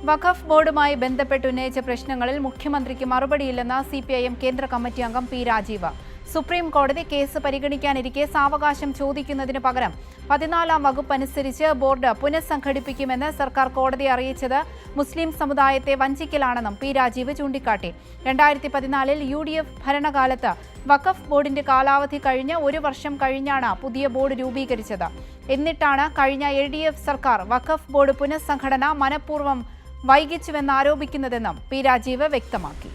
വഖഫ് ബോർഡുമായി ബന്ധപ്പെട്ട് ഉന്നയിച്ച പ്രശ്നങ്ങളിൽ മുഖ്യമന്ത്രിക്ക് മറുപടിയില്ലെന്ന് സിപിഐഎം കേന്ദ്ര കമ്മിറ്റി അംഗം പി രാജീവ്. സുപ്രീം കോടതി കേസ് പരിഗണിക്കാനിരിക്കെ സാവകാശം ചോദിക്കുന്നതിന് പകരം 14-ാം വകുപ്പ് അനുസരിച്ച് ബോർഡ് പുനഃസംഘടിപ്പിക്കുമെന്ന് സർക്കാർ കോടതിയെ അറിയിച്ചത് മുസ്ലിം സമുദായത്തെ വഞ്ചിക്കലാണെന്നും പി രാജീവ് ചൂണ്ടിക്കാട്ടി. 2014-ൽ UDF ഭരണകാലത്ത് വഖഫ് ബോർഡിന്റെ കാലാവധി കഴിഞ്ഞ് 1 വർഷം കഴിഞ്ഞാണ് പുതിയ ബോർഡ് രൂപീകരിച്ചത്. എന്നിട്ടാണ് കഴിഞ്ഞ LDF സർക്കാർ വഖഫ് ബോർഡ് പുനഃസംഘടന മനഃപൂർവ്വം വൈകിച്ചുവെന്ന് ആരോപിക്കുന്നതെന്നും പി രാജീവ് വ്യക്തമാക്കി.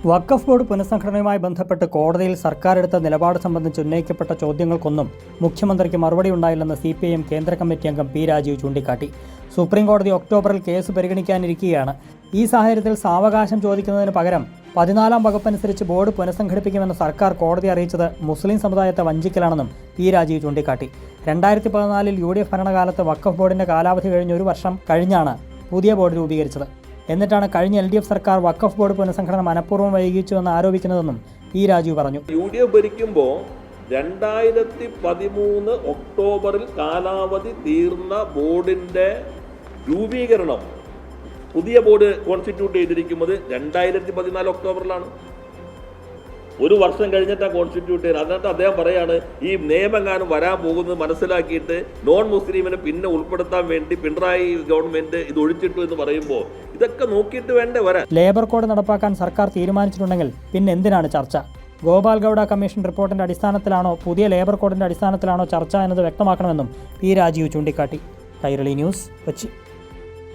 വഖഫ് ബോർഡ് പുനഃസംഘടനയുമായി ബന്ധപ്പെട്ട് കോടതിയിൽ സർക്കാർ എടുത്ത നിലപാട് സംബന്ധിച്ച് ഉന്നയിക്കപ്പെട്ട ചോദ്യങ്ങൾക്കൊന്നും മുഖ്യമന്ത്രിക്ക് മറുപടി ഉണ്ടായില്ലെന്ന് CPIM കേന്ദ്ര കമ്മിറ്റി അംഗം പി രാജീവ് ചൂണ്ടിക്കാട്ടി. സുപ്രീം കോടതി ഒക്ടോബറിൽ കേസ് പരിഗണിക്കാനിരിക്കുകയാണ്. ഈ സാഹചര്യത്തിൽ സാവകാശം ചോദിക്കുന്നതിന് പകരം 14-ാം വകുപ്പനുസരിച്ച് ബോർഡ് പുനഃസംഘടിപ്പിക്കുമെന്ന് സർക്കാർ കോടതി അറിയിച്ചത് മുസ്ലിം സമുദായത്തെ വഞ്ചിക്കലാണെന്നും പി രാജീവ് ചൂണ്ടിക്കാട്ടി. 2014-ൽ UDF ഭരണകാലത്ത് വഖഫ് ബോർഡിന്റെ കാലാവധി കഴിഞ്ഞ് 1 വർഷം കഴിഞ്ഞാണ് പുതിയ ബോർഡ് രൂപീകരിച്ചത്. എന്നിട്ടാണ് കഴിഞ്ഞ LDF സർക്കാർ വഖഫ് ബോർഡ് പുനഃസംഘടന മനഃപൂർവ്വം വൈകിച്ചുവെന്ന് ആരോപിക്കുന്നതെന്നും പി രാജീവ് പറഞ്ഞു. UDF ഭരിക്കുമ്പോൾ 2013 ഒക്ടോബറിൽ കാലാവധി തീർന്ന ബോർഡിന്റെ രൂപീകരണം പുതിയ ബോർഡ് കോൺസ്റ്റിറ്റ്യൂട്ട് ചെയ്തിരിക്കുന്നത് 2014 ഒക്ടോബറിലാണ്. 1 വർഷം കഴിഞ്ഞിട്ടാണ് കോൺസ്റ്റിറ്റ്യൂട്ട് ചെയ്യുന്നത്. അതിനകത്ത് അദ്ദേഹം പറയാണ് ഈ നിയമങ്ങാനും വരാൻ പോകുന്നത് മനസ്സിലാക്കിയിട്ട് നോൺ മുസ്ലിമിനെ പിന്നെ ഉൾപ്പെടുത്താൻ വേണ്ടി പിണറായി ഗവൺമെന്റ് ഇത് ഒഴിച്ചിട്ടു എന്ന് പറയുമ്പോൾ ഇതൊക്കെ നോക്കിയിട്ട് വേണ്ടേ വരാൻ. ലേബർ കോഡ് നടപ്പാക്കാൻ സർക്കാർ തീരുമാനിച്ചിട്ടുണ്ടെങ്കിൽ പിന്നെ എന്തിനാണ് ചർച്ച? ഗോപാൽ ഗൌഡ കമ്മീഷൻ റിപ്പോർട്ടിന്റെ അടിസ്ഥാനത്തിലാണോ പുതിയ ലേബർ കോഡിന്റെ അടിസ്ഥാനത്തിലാണോ ചർച്ച എന്നത് വ്യക്തമാക്കണമെന്നും പി രാജീവ് ചൂണ്ടിക്കാട്ടി. കൈരളി ന്യൂസ്, കൊച്ചി.